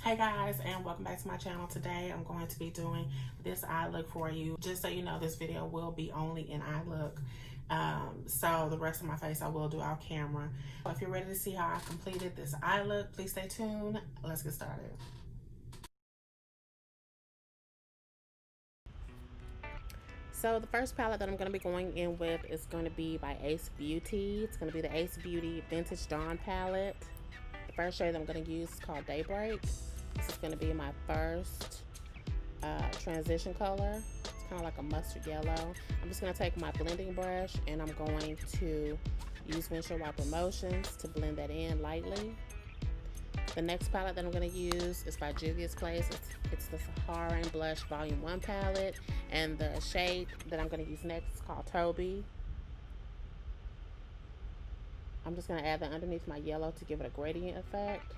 Hey guys, and welcome back to my channel. Today I'm going to be doing this eye look for you. Just so you know, this video will be only in eye look. So the rest of my face I will do off camera. If you're ready to see how I completed this eye look, please stay tuned. Let's get started. So the first palette that I'm going to be going in with is going to be by Ace Beauty. It's going to be the Ace Beauty Vintage Dawn palette. The first shade that I'm going to use is called Daybreak. This is going to be my first transition color. It's kind of like a mustard yellow. I'm just going to take my blending brush and I'm going to use windshield wiper motions to blend that in lightly. The next palette that I'm going to use is by Juvia's Place. It's the Saharan Blush Volume 1 palette, and the shade that I'm going to use next is called Toby. I'm just going to add that underneath my yellow to give it a gradient effect.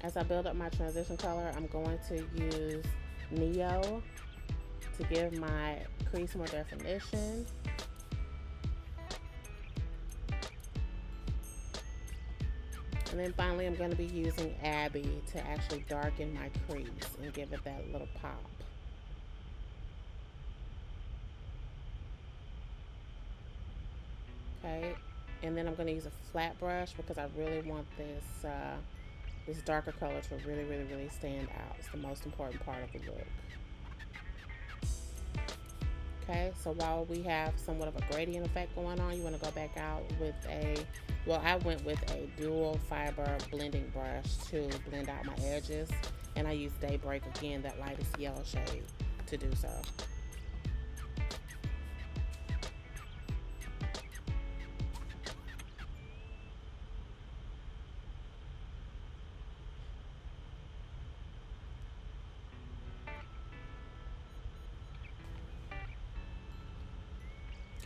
As I build up my transition color, I'm going to use Neo to give my crease more definition. And then finally, I'm going to be using Abby to actually darken my crease and give it that little pop. Okay, and then I'm going to use a flat brush because I really want this this darker color to really stand out. It's the most important part of the look. Okay, so while we have somewhat of a gradient effect going on, you want to go back out with I went with a dual fiber blending brush to blend out my edges, and I used Daybreak again, that lightest yellow shade, to do so.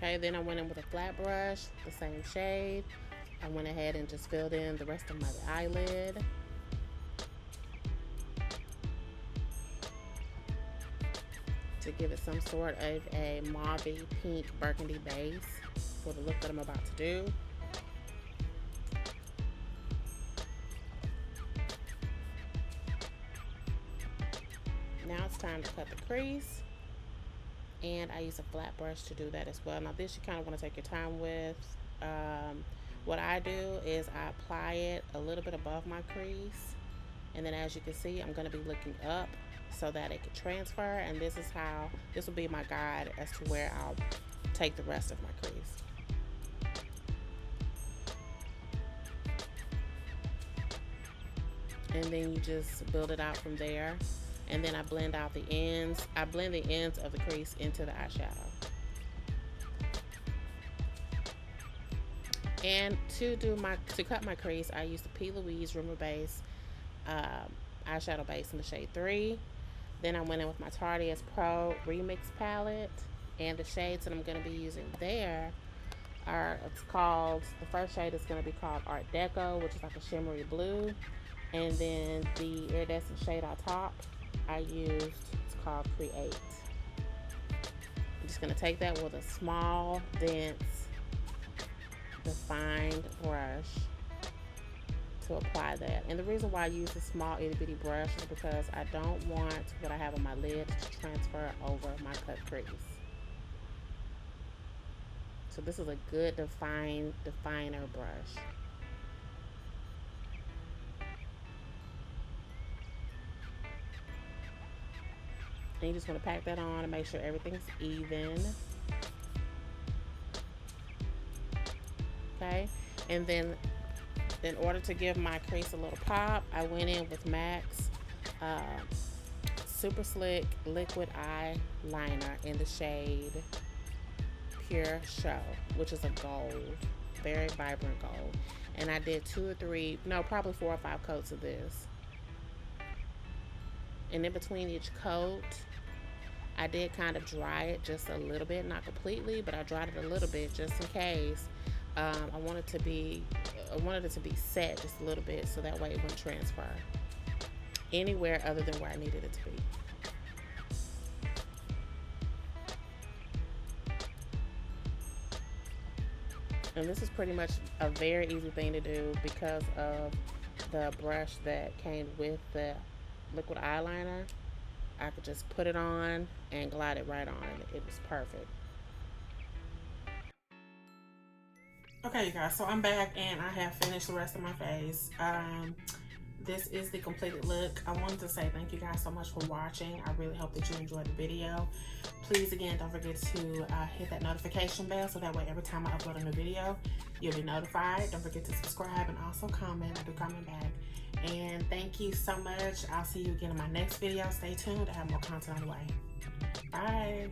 Okay, then I went in with a flat brush, the same shade. I went ahead and just filled in the rest of my eyelid. To give it some sort of a mauvey pink burgundy base for the look that I'm about to do. Now it's time to cut the crease. And I use a flat brush to do that as well. Now this you kind of want to take your time with. What I do is I apply it a little bit above my crease, and then as you can see, I'm going to be looking up so that it can transfer, and this will be my guide as to where I'll take the rest of my crease. And then you just build it out from there. And then I blend out the ends. I blend the ends of the crease into the eyeshadow. And to cut my crease, I use the P. Louise Rumor Base eyeshadow base in the shade 3. Then I went in with my Tarte's Pro Remix palette, and the shades that I'm going to be using there are, the first shade is going to be called Art Deco, which is like a shimmery blue, and then the iridescent shade on top it's called Create. I'm just going to take that with a small, dense, defined brush to apply that. And the reason why I use a small itty bitty brush is because I don't want what I have on my lid to transfer over my cut crease. So this is a good definer brush. And you just want to pack that on and make sure everything's even. Okay, and then in order to give my crease a little pop, I went in with MAC's Super Slick Liquid Eyeliner in the shade Pure Show, which is a gold, very vibrant gold. And I did probably 4 or 5 coats of this. And in between each coat, I did kind of dry it just a little bit, not completely, but I dried it a little bit just in case. I wanted it to be set just a little bit so that way it wouldn't transfer anywhere other than where I needed it to be. And this is pretty much a very easy thing to do because of the brush that came with the liquid eyeliner. I could just put it on and glide it right on, and it was perfect. Okay, you guys, so I'm back and I have finished the rest of my face. This is the completed look. I wanted to say thank you guys so much for watching. I really hope that you enjoyed the video. Please, again, don't forget to hit that notification bell so that way every time I upload a new video, you'll be notified. Don't forget to subscribe and also comment. I do comment back. And thank you so much. I'll see you again in my next video. Stay tuned. I have more content on the way. Bye.